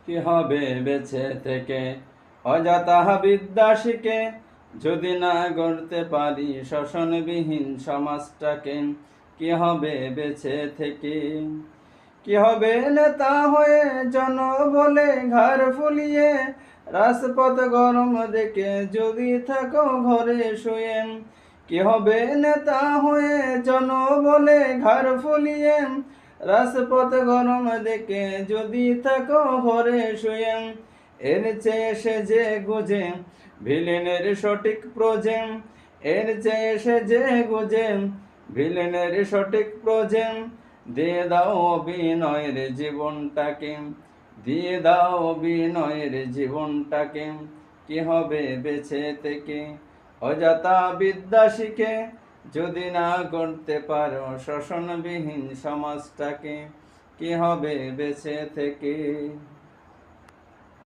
কি হবে বেঁচে থেকে অযথা বিদ্যা শিখে, যদি না গড়তে পারি শোষণবিহীন সমাজটাকে। কি হবে বেঁচে থেকে? কি হবে নেতা হয়ে জনবলে ঘাড় ফুলিয়ে, রাজপথ গরম দেখে যদি থাকো ঘরে শুয়ে। কি হবে নেতা হয়ে জনবলে ঘাড় ফুলিয়ে, রাজপথ গরম দেখে যদি থাকো ঘরে শুয়ে। এর চেয়ে সে যে গুজে ভিলেনের সঠিক প্রজেম, এর চেয়ে সে যে গুজে ভিলেনের সঠিক প্রজেম। দিয়ে দাও অভিনয়ের জীবনটাকে, দিয়ে দাও অভিনয়ের জীবনটাকে। কি হবে বেঁচে থেকে অযথা বিদ্যা শিখে, যদি না করতে পারো শোষণবিহীন সমাজটাকে। কি হবে বেঁচে থেকে?